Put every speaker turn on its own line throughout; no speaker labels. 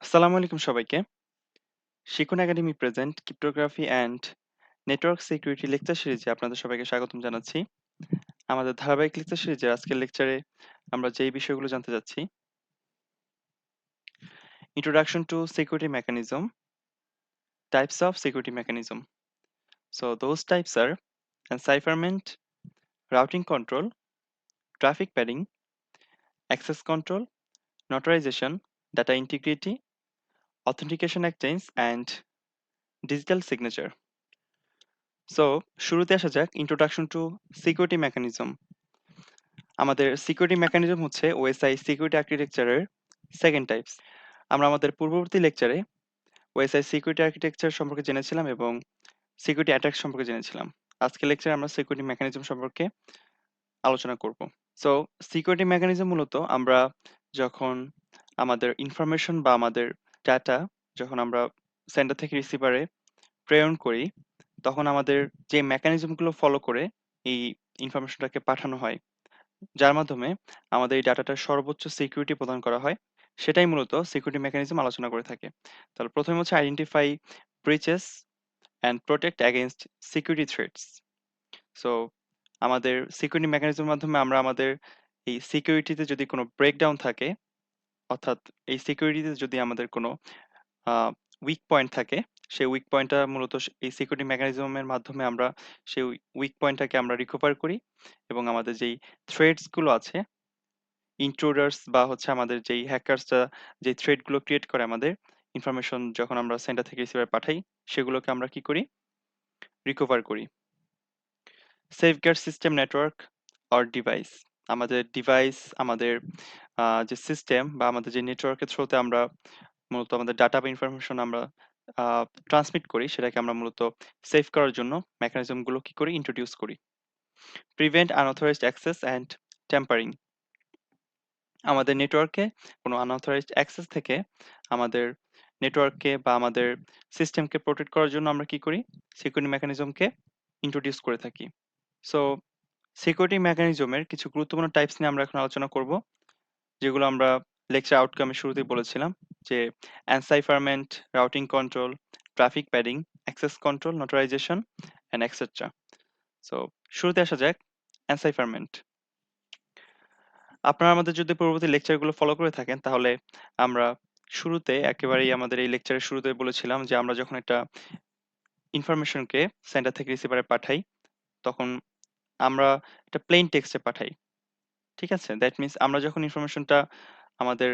আসসালামু আলাইকুম সবাইকে। শিখুন academy present cryptography and network security lecture সিরিজে আপনাদের সবাইকে স্বাগতম জানাচ্ছি। আমাদের ধারাবাহিক লেকচার সিরিজের আজকের লেকচারে আমরা যেই বিষয়গুলো জানতে যাচ্ছি, introduction to security mechanism, types of security mechanism. So those types are encipherment, routing control, traffic padding, access control, notarization, data integrity, authentication exchange, and digital signature. So শুরুতে আসা যাক ইন্ট্রোডাকশন টু সিকিউরিটি মেকানিজম। আমাদের security mechanism হচ্ছে OSI security আর্কিটেকচারের second types. আমরা আমাদের পূর্ববর্তী লেকচারে ওএসআই সিকিউরিটি আর্কিটেকচার সম্পর্কে জেনেছিলাম এবং সিকিউরিটি অ্যাটাক সম্পর্কে জেনেছিলাম। আজকের লেকচারে আমরা সিকিউরিটি মেকানিজম সম্পর্কে আলোচনা করব। সো সিকিউরিটি মেকানিজম মূলত আমরা যখন আমাদের ইনফরমেশন বা আমাদের ডাটা যখন আমরা সেন্ডার থেকে রিসিভারে প্রেরণ করি, তখন আমাদের যে মেকানিজম গুলো ফলো করে এই ইনফরমেশনটাকে পাঠানো হয়, যার মাধ্যমে আমাদের এই ডাটাটার সর্বোচ্চ সিকিউরিটি প্রদান করা হয়, সেটাই মূলত সিকিউরিটি মেকানিজম আলোচনা করে থাকে। তাহলে প্রথমে হচ্ছে identify breaches and protect against security threats. So আমাদের সিকিউরিটি মেকানিজমের মাধ্যমে আমরা আমাদের এই সিকিউরিটিতে যদি কোনো ব্রেকডাউন থাকে, অর্থাৎ এই সিকিউরিটিতে যদি আমাদের কোনো উইক পয়েন্ট থাকে, সেই উইক পয়েন্টটা মূলত এই সিকিউরিটি মেকানিজমের মাধ্যমে আমরা সেই উইক পয়েন্টটাকে আমরা রিকভার করি এবং আমাদের যেই থ্রেডস গুলো আছে, ইন্ট্রুডার্স বা হচ্ছে আমাদের যেই হ্যাকার্সরা যে থ্রেড গুলো ক্রিয়েট করে আমাদের ইনফরমেশন যখন আমরা সেন্টার থেকে রিসিভার পাঠাই, সেগুলোকে আমরা কি করি? রিকভার করি। Safeguard system network or device. আমাদের ডিভাইস, আমাদের যে সিস্টেম বা আমাদের যে নেটওয়ার্কের থ্রুতে আমরা মূলত আমাদের ডাটা বা ইনফরমেশন আমরা ট্রান্সমিট করি, সেটাকে আমরা মূলত সেভ করার জন্য মেকানিজম গুলো কি করি? ইন্ট্রোডিউস করি। Prevent unauthorised access and tampering. আমাদের নেটওয়ার্কে কোনো আনঅথরাইজড অ্যাক্সেস থেকে আমাদের নেটওয়ার্ককে বা আমাদের সিস্টেমকে প্রোটেক্ট করার জন্য আমরা কি করি? সিকিউরিটি মেকানিজমকে ইন্ট্রোডিউস করে থাকি। সো সিকিউরিটি মেকানিজমের কিছু গুরুত্বপূর্ণ টাইপস নিয়ে আমরা এখন আলোচনা করব, যেগুলো আমরা লেকচার আউটকামের শুরুতেই বলেছিলাম, যে encipherment, routing control, traffic padding, access control, notarization and etcetera. So শুরুতে আসা যাক এনসাইফারমেন্ট। আপনারা আমাদের যদি পূর্ববর্তী লেকচারগুলো ফলো করে থাকেন, তাহলে আমরা শুরুতে একেবারেই আমাদের এই লেকচারের শুরুতে বলেছিলাম যে আমরা যখন একটা ইনফরমেশনকে সেন্টার থেকে রিসিভারে পাঠাই, তখন আমরা একটা প্লেন টেক্সটে পাঠাই। ঠিক আছে? দ্যাট মিনস আমরা যখন ইনফরমেশনটা আমাদের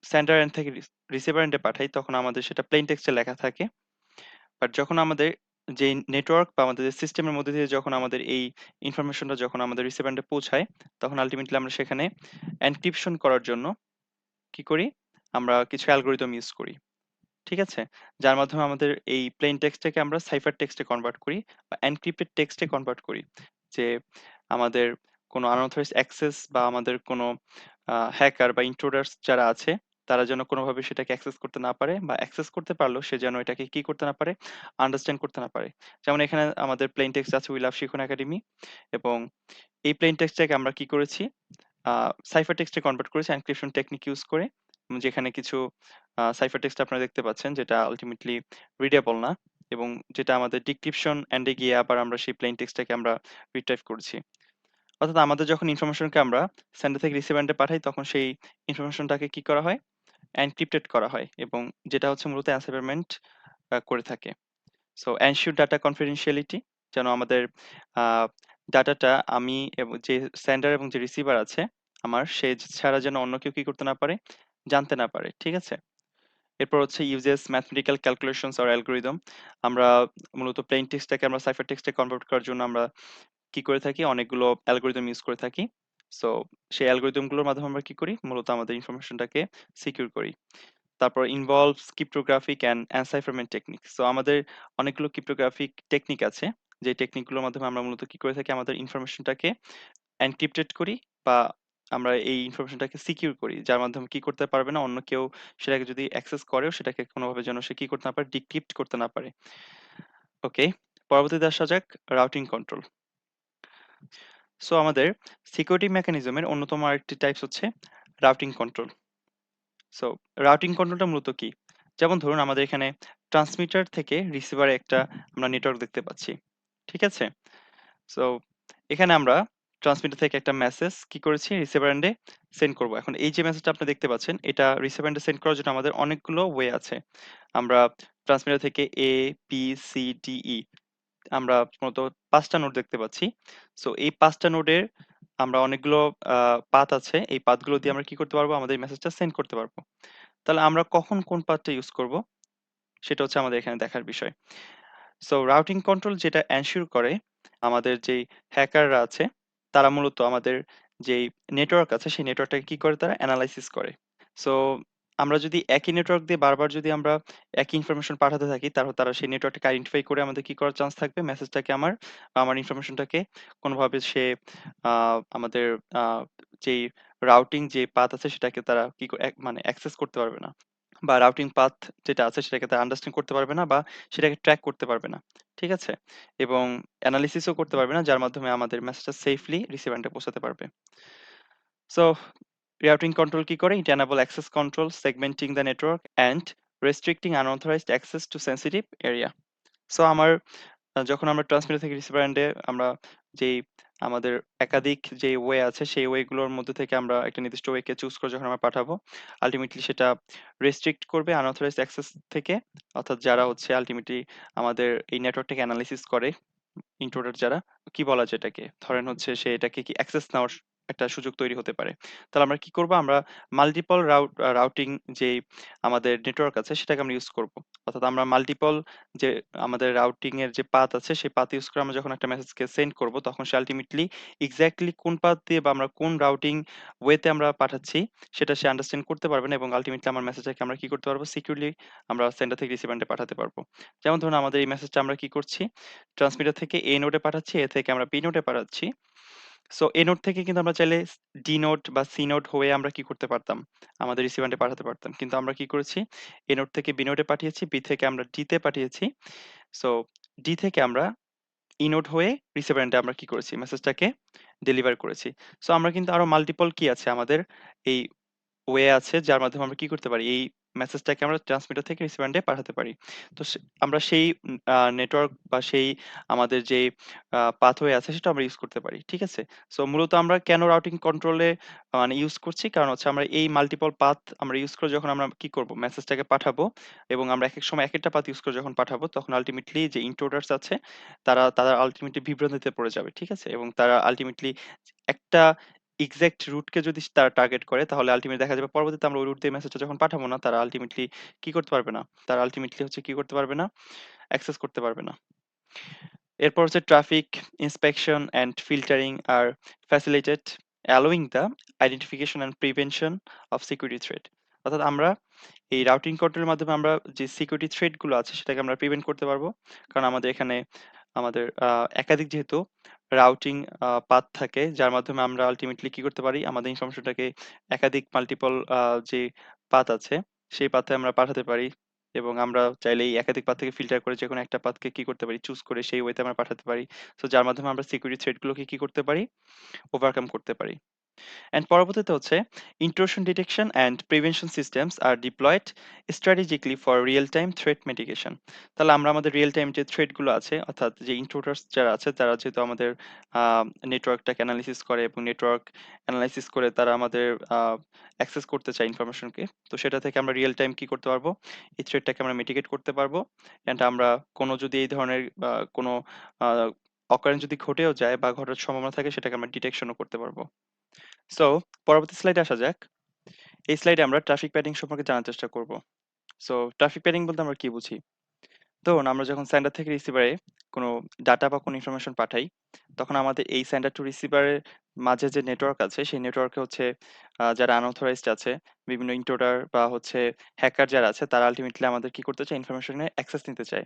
সেন্ডার এন্ড থেকে রিসিভার এন্ডে পাঠাই, তখন আমাদের সেটা প্লেন টেক্সটে লেখা থাকে। বাট যখন আমাদের যে নেটওয়ার্ক বা আমাদের যে সিস্টেমের মধ্যে দিয়ে যখন আমাদের এই ইনফরমেশনটা যখন আমাদের রিসিভার এন্ডে পৌঁছায়, তখন আল্টিমেটলি আমরা সেখানে এনক্রিপশন করার জন্য কি করি? আমরা কিছু অ্যালগরিদম ইউজ করি। ঠিক আছে? যার মাধ্যমে আমাদের এই প্লেন টেক্সটটাকে আমরা সাইফার টেক্সটে কনভার্ট করি বা এনক্রিপ্টেড টেক্সটে কনভার্ট করি। যে আমাদের কোনো আনঅথরাইজড অ্যাক্সেস বা আমাদের কোনো হ্যাকার বা ইন্ট্রুডার্স যারা আছে, তারা যেন কোনোভাবে সেটাকে অ্যাক্সেস করতে না পারে, বা অ্যাক্সেস করতে পারলেও সে যেন এটাকে কি করতে না পারে? আন্ডারস্ট্যান্ড করতে না পারে। যেমন এখানে আমাদের প্লেন টেক্সট আছে, "উই লাভ শিখুন একাডেমি", এবং এই প্লেন টেক্সটটাকে আমরা কি করেছি? সাইফার টেক্সটে কনভার্ট করেছি এনক্রিপশন টেকনিক ইউজ করে। যেখানে কিছু সাইফার টেক্সট আপনারা দেখতে পাচ্ছেন, যেটা আল্টিমেটলি রিডেবল না, এবং যেটা আমাদের ডিক্রিপশন এন্ডে গিয়ে আবার আমরা সেই প্লেন টেক্সটটাকে আমরা রিট্রাইভ করেছি। অর্থাৎ আমাদের যখন ইনফরমেশনকে আমরা সেন্ডার থেকে রিসিভার এন্ডে পাঠাই, তখন সেই ইনফরমেশনটাকে কি করা হয়? এনক্রিপ্টেড করা হয়, এবং যেটা হচ্ছে মূলত এনসাইফারমেন্ট করে থাকে। সো এনশিওর ডাটা কনফিডেন্সিয়ালিটি, যেন আমাদের আ ডাটাটা আমি এবং যে সেন্ডার এবং যে রিসিভার আছে আমার, সে ছাড়া যেন অন্য কেউ কি করতে না পারে? জানতে না পারে। ঠিক আছে? এরপর হচ্ছে uses mathematical calculations or algorithm. আমরা মূলত প্লেইন টেক্সটটাকে আমরা সাইফার টেক্সটে কনভার্ট করার জন্য আমরা কি করে থাকি? অনেকগুলো অ্যালগরিদম ইউজ করে থাকি। সো সেই অ্যালগরিদম গুলোর মাধ্যমে আমরা কি করি? মূলত আমাদের ইনফরমেশনটাকে সিকিউর করি। তারপর involves cryptographic and encipherment technique. So আমাদের অনেকগুলো ক্রিপ্টোগ্রাফিক টেকনিক আছে, যে টেকনিকগুলোর মাধ্যমে আমরা মূলত কি করে থাকি? আমাদের ইনফরমেশনটাকে এনক্রিপ্টেড করি, বা আমরা এই ইনফরমেশনটাকে সিকিউর করি। যার মাধ্যমে কি করতে পারবে না? অন্য কেউ সেটাকে যদি অ্যাক্সেস করেও সেটাকে কোনোভাবে যেন সে কি করতে না পারে? ডিক্রিপ্ট করতে না পারে। ওকে? পরবর্তীতে আসা যাক রাউটিং কন্ট্রোল। সো আমাদের সিকিউরিটি মেকানিজমের অন্যতম আরেকটি টাইপস হচ্ছে রাউটিং কন্ট্রোল। সো রাউটিং কন্ট্রোলটা মূলত কি? যেমন ধরুন আমাদের এখানে ট্রান্সমিটার থেকে রিসিভারে একটা আমরা নেটওয়ার্ক দেখতে পাচ্ছি। ঠিক আছে? সো এখানে আমরা ট্রান্সমিটার থেকে একটা মেসেজ কি করেছি রিসিভার এন্ডে সেন্ড করব। এখন এই যে মেসেজটা আপনি দেখতে পাচ্ছেন এটা রিসিভার এন্ডে সেন্ড করার জন্য আমাদের অনেকগুলো ওয়ে আছে। আমরা ট্রান্সমিটার থেকে A, B, C, D, E আমরা মূলত ৫ টা নোড দেখতে পাচ্ছি। সো এই ৫ টা নোডের আমরা অনেকগুলো আ পাথ আছে। এই পাথগুলো দিয়ে আমরা কি করতে পারবো? আমাদের মেসেজটা সেন্ড করতে পারবো। তাহলে আমরা কখন কোন পাথটা ইউজ করব? সেটা হচ্ছে আমাদের এখানে দেখার বিষয়। সো রাউটিং কন্ট্রোল যেটা এনশিওর করে আমাদের যেই হ্যাকাররা আছে তারা মূলত আমাদের যেই নেটওয়ার্ক আছে সেই নেটওয়ার্কটাকে কি করে তারা এনালাইসিস করে। সো আমরা যদি একই নেটওয়ার্ক দিয়ে বারবার যদি আমরা একই ইনফরমেশন পাঠাতে থাকি তাহলে তারা সেই নেটওয়ার্কটাকে আইডেন্টিফাই করে আমাদের কি করার চান্স থাকবে মেসেজটাকে আমার ইনফরমেশনটাকে কোনোভাবে সে আমাদের যেই রাউটিং যে পাথ আছে সেটাকে তারা মানে অ্যাক্সেস করতে পারবে না। বা রাউটিং পাথ যেটা আছে সেটাকে তারা আন্ডারস্ট্যান্ড করতে পারবে না বা সেটাকে ট্র্যাক করতে পারবে না। ঠিক আছে? এবং এনালাইসিসও করতে পারবে না যার মাধ্যমে আমাদের মেসেজটা সেফলি রিসিভার এন্ডে পৌঁছাতে পারবে। সো রাউটিং কন্ট্রোল কি করে? It enable access control, segmenting the network and restricting unauthorized access to sensitive area. So যখন আমরা ট্রান্সমিটার থেকে রিসিভার এন্ডে আমরা যেই আমাদের একাধিক যে ওয়ে আছে সেই ওয়ে গুলোর মধ্যে থেকে আমরা একটা নির্দিষ্ট ওয়েকে চুজ করে যখন আমরা পাঠাবো আলটিমেটলি সেটা রেস্ট্রিক্ট করবে আনঅথরাইজড অ্যাক্সেস থেকে, অর্থাৎ যারা হচ্ছে আলটিমেটলি আমাদের এই নেটওয়ার্কটাকে অ্যানালাইসিস করে ইন্ট্রোডার যারা, কি বলা যায় এটাকে? ধরেন হচ্ছে সে এটাকে কি অ্যাক্সেস নেওয়ার একটা সুযোগ তৈরি হতে পারে। তাহলে আমরা কি করব? আমরা মাল্টিপল রাউটিং যেই আমাদের নেটওয়ার্ক আছে সেটাকে আমরা ইউজ করব। অর্থাৎ আমরা মাল্টিপল যে আমাদের রাউটিং এর যে পাথ আছে সেই পাথ ইউজ করে আমরা যখন একটা মেসেজকে সেন্ড করব তখন সে আল্টিমেটলি এক্সাক্টলি কোন পাথ দিয়ে বা আমরা কোন রাউটিং ওয়েতে আমরা পাঠাচ্ছি সেটা সে আন্ডারস্ট্যান্ড করতে পারবে না এবং আল্টিমেটলি আমার মেসেজটাকে আমরা কি করতে পারবো? সিকিউরলি আমরা সেন্ডার থেকে রিসিভার এন্ডে পাঠাতে পারবো। যেমন ধরুন আমাদের এই মেসেজটা আমরা কি করছি? ট্রান্সমিটার থেকে A নোডে পাঠাচ্ছি, A থেকে আমরা B নোডে পাঠাচ্ছি। সো A নোড থেকে কিন্তু আমরা চাইলে D নোড বা C নোড হয়ে আমরা কি করতে পারতাম? আমাদের রিসিভার এন্ডে পাঠাতে পারতাম। কিন্তু আমরা কি করেছি? A নোড থেকে B নোডে পাঠিয়েছি, B থেকে আমরা D তে পাঠিয়েছি। সো D থেকে আমরা E নোড হয়ে রিসিভার এন্ডে আমরা কি করেছি? মেসেজটাকে ডেলিভার করেছি। সো আমরা কিন্তু আরো মাল্টিপল কি আছে আমাদের এই ওয়ে আছে যার মাধ্যমে আমরা কি করতে পারি? এই মেসেজটাকে আমরা ট্রান্সমিটার থেকে রিসিভার এন্ডে পাঠাতে পারি। তো আমরা সেই নেটওয়ার্ক বা সেই আমাদের যে পাথওয়ে আছে সেটা আমরা ইউজ করতে পারি। ঠিক আছে? সো মূলত আমরা কেন রাউটিং কন্ট্রোলে মানে ইউজ করছি? কারণ হচ্ছে আমরা এই মাল্টিপল পাথ আমরা ইউজ করে যখন আমরা কি করব? মেসেজটাকে পাঠাবো এবং আমরা একেক সময় একেকটা পাথ ইউজ করে যখন পাঠাবো তখন আল্টিমেটলি যে ইন্ট্রুডার্স আছে তারা আল্টিমেটলি বিভ্রান্তিতে পড়ে যাবে। ঠিক আছে? এবং তারা আল্টিমেটলি একটা এক্সাক্ট রুটকে যদি তারা টার্গেট করে তাহলে আল্টিমেটলি দেখা যাবে পরবর্তীতে আমরা ওই রুট দিয়ে মেসেজটা যখন পাঠাবো না তারা আল্টিমেটলি কি করতে পারবে না? তারা আল্টিমেটলি হচ্ছে কি করতে পারবে না? অ্যাক্সেস করতে পারবে না। এরপর হচ্ছে ট্রাফিক ইন্সপেকশন অ্যান্ড ফিল্টারিং আর facilitated allowing the identification and prevention of security threat. অর্থাৎ আমরা এই রাউটিং কন্ট্রোলের মাধ্যমে আমরা যে সিকিউরিটি থ্রেট গুলো আছে সেটাকে আমরা প্রিভেন্ট করতে পারবো। কারণ আমাদের এখানে আমাদের একাধিক যেহেতু রাউটিং পাথ থাকে যার মাধ্যমে আমরা আল্টিমেটলি কি করতে পারি? আমাদের ইনফরমেশনটাকে একাধিক মাল্টিপল যে পাথ আছে সেই পাথে আমরা পাঠাতে পারি এবং আমরা চাইলে এই একাধিক পাথ থেকে ফিল্টার করে যেকোনো একটা পাথকে কি করতে পারি? চুজ করে সেই ওয়েতে আমরা পাঠাতে পারি। সো যার মাধ্যমে আমরা সিকিউরিটি থ্রেট গুলোকে কি করতে পারি? ওভারকাম করতে পারি। অ্যান্ড পরবর্তীতে হচ্ছে intrusion detection and prevention systems are deployed strategically for real time threat mitigation. তাহলে আমরা আমাদের রিয়েল টাইম যে থ্রেট গুলো আছে অর্থাৎ যে ইন্ট্রুডার্স যারা আছে তারা যেহেতু আমাদের নেটওয়ার্কটাকে অ্যানালাইসিস করে এবং নেটওয়ার্ক অ্যানালাইসিস করে তারা আমাদের অ্যাক্সেস করতে চায় ইনফরমেশনকে, তো সেটা থেকে আমরা রিয়েল টাইম কি করতে পারবো? এই থ্রেটটাকে আমরা মিটিগেট করতে পারবো। অ্যান্ড আমরা কোনো যদি এই ধরনের কোনো অকারেন্স যদি ঘটেও যায় বা ঘটার সম্ভাবনা থাকে সেটাকে আমরা ডিটেকশনও করতে পারবো। সো পরবর্তী স্লাইডে আসা যাক। এই স্লাইডে আমরা ট্রাফিক প্যাডিং সম্পর্কে জানার চেষ্টা করব। সো ট্রাফিক প্যাডিং বলতে আমরা কি বুঝি? ধরুন আমরা যখন সেন্ডার থেকে রিসিভারে কোনো ডাটা বা কোনো ইনফরমেশন পাঠাই, তখন আমাদের এই সেন্ডার টু রিসিভারের মাঝে যে নেটওয়ার্ক আছে, সেই নেটওয়ার্কে হচ্ছে যারা আনঅথরাইজড আছে, বিভিন্ন ইন্ট্রুডার বা হচ্ছে হ্যাকার যারা আছে, তারা আল্টিমেটলি আমাদের কি করতে চায়? ইনফরমেশনের অ্যাক্সেস নিতে চায়।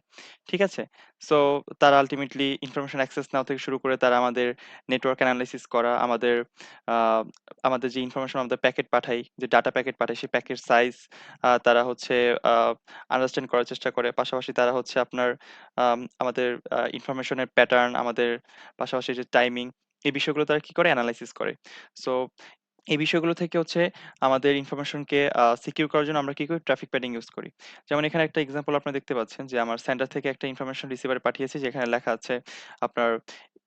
ঠিক আছে? সো তারা আল্টিমেটলি ইনফরমেশন অ্যাক্সেস নেওয়া থেকে শুরু করে তারা আমাদের নেটওয়ার্ক এনালাইসিস করা, আ আমাদের যে ইনফরমেশন আমাদের প্যাকেট পাঠাই, যে ডাটা প্যাকেট পাঠাই, সেই প্যাকেট সাইজ তারা হচ্ছে আ আন্ডারস্ট্যান্ড করার চেষ্টা করে। পাশাপাশি তারা হচ্ছে আপনার আমাদের ইনফরমেশনের প্যাটার্ন, আমাদের পাশাপাশি যে টাইমিং, এই বিষয়গুলো তারা কি করে? এনালাইসিস করে। সো এই বিষয়গুলো থেকে হচ্ছে আমাদের ইনফরমেশনকে সিকিউর করার জন্য আমরা কি করি? ট্রাফিক প্যাডিং ইউজ করি। যেমন এখানে একটা এক্সাম্পল আপনারা দেখতে পাচ্ছেন যে আমার সেন্ডার থেকে একটা ইনফরমেশন রিসিভারে পাঠিয়েছি, যেখানে লেখা আছে আপনার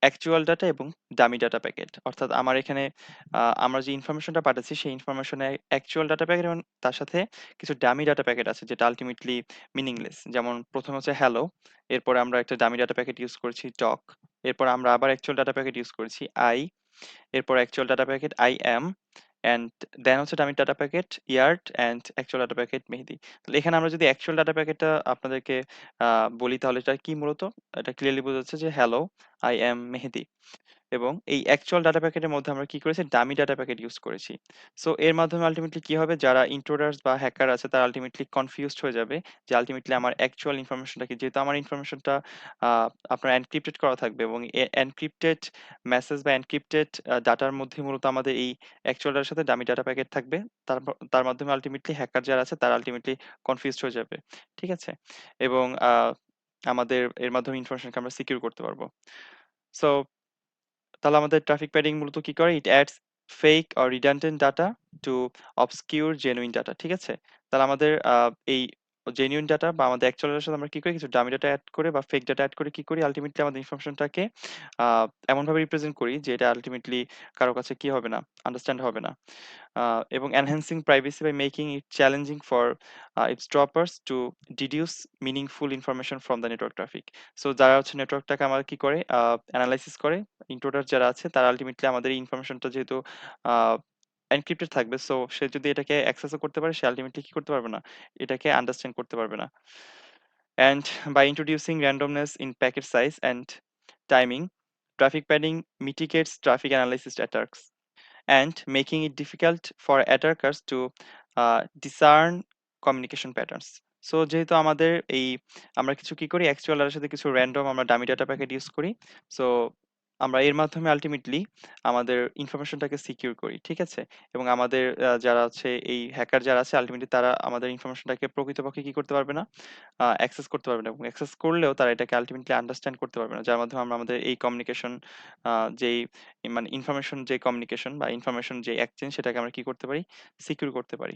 অ্যাকচুয়াল ডাটা এবং ডামি ডাটা প্যাকেট। অর্থাৎ আমার এখানে আমরা যে ইনফরমেশনটা পাঠাচ্ছি সেই ইনফরমেশনে অ্যাকচুয়াল ডাটা প্যাকেট এবং তার সাথে কিছু ডামি ডাটা প্যাকেট আছে যেটা আল্টিমেটলি মিনিংলেস। যেমন ১ম হচ্ছে হ্যালো, এরপরে আমরা একটা ডামি ডাটা প্যাকেট ইউজ করেছি টক, এরপর আমরা আবার অ্যাকচুয়াল ডাটা প্যাকেট ইউজ করেছি আই, এরপর actual data packet I am, and then হচ্ছে dummy data packet yard, and actual data packet মেহেদি। তাহলে এখানে আমরা যদি অ্যাকচুয়াল ডাটা প্যাকেটটা আপনাদেরকে বলি, তাহলে এটা কি মূলত? এটা ক্লিয়ারলি বোঝা যাচ্ছে যে হ্যালো, আই অ্যাম মেহেদি। এবং এই অ্যাকচুয়াল ডাটা প্যাকেটের মধ্যে আমরা কি করেছি? ডামি ডাটা প্যাকেট ইউজ করেছি। সো এর মাধ্যমে আল্টিমেটলি কি হবে? যারা ইন্ট্রুডার্স বা হ্যাকার আছে তারা আল্টিমেটলি কনফিউজড হয়ে যাবে যে আল্টিমেটলি আমার অ্যাকচুয়াল ইনফরমেশনটা কি? যেহেতু আমার ইনফরমেশনটা আপনার এনক্রিপ্টেড করা থাকবে এবং এনক্রিপ্টেড মেসেজ বা এনক্রিপ্টেড ডাটার মধ্যে মূলত আমাদের এই অ্যাকচুয়াল ডাটার সাথে ডামি ডাটা প্যাকেট থাকবে। তার মাধ্যমে আল্টিমেটলি হ্যাকার যারা আছে তারা আল্টিমেটলি কনফিউজড হয়ে যাবে। ঠিক আছে? এবং আমাদের এর মাধ্যমে ইনফরমেশনকে আমরা সিকিউর করতে পারবো। সো তাহলে আমাদের ট্রাফিক প্যাডিং মূলত কি করে? It adds fake or redundant data to obscure genuine data. ঠিক আছে? তাহলে আমাদের এই জেনুইন ডাটা বা আমাদের অ্যাকচুয়াল ডাটার সাথে আমরা কি করি? কিছু ডামি ডাটা এড করে বা ফেক ডাটা এড করে কি করি? আল্টিমেটলি আমাদের ইনফরমেশনটাকে আ এমনভাবে রিপ্রেজেন্ট করি যে এটা আল্টিমেটলি কারো কাছে কি হবে না? আন্ডারস্ট্যান্ড হবে না। এবং enhancing privacy by making it challenging for eavesdroppers to deduce meaningful information from the network traffic. So যারা হচ্ছে নেটওয়ার্কটাকে আমার কি করে অ্যানালাইসিস করে, ইন্ট্রুডার যারা আছে তারা আল্টিমেটলি আমাদের এই ইনফরমেশনটা যেহেতু এনক্রিপ্টেড থাকবে, সো সে যদি এটাকে অ্যাক্সেসও করতে পারে, সে আল্টিমেটলি কি করতে পারবে না? এটাকে আন্ডারস্ট্যান্ড করতে পারবে না। And by introducing randomness in packet size and timing, traffic padding mitigates traffic analysis attacks and making it difficult for attackers to discern communication patterns. So যেহেতু আমাদের এই আমরা কিছু কি করি? অ্যাকচুয়াল ডাটার সাথে কিছু র‍্যান্ডম আমরা ডামি ডাটা প্যাকেট ইউজ করি। সো আমরা এর মাধ্যমে আল্টিমেটলি আমাদের ইনফরমেশনটাকে সিকিউর করি। ঠিক আছে? এবং আমাদের যারা আছে এই হ্যাকার যারা আছে আল্টিমেটলি তারা আমাদের ইনফরমেশনটাকে প্রকৃতপক্ষে কি করতে পারবে না? অ্যাক্সেস করতে পারবে না, এবং অ্যাক্সেস করলেও তারা এটাকে আল্টিমেটলি আন্ডারস্ট্যান্ড করতে পারবে না। যার মাধ্যমে আমরা আমাদের এই কমিউনিকেশন যেই মানে ইনফরমেশন যে কমিউনিকেশন বা ইনফরমেশন যে এক্সচেঞ্জ সেটাকে আমরা কি করতে পারি? সিকিউর করতে পারি।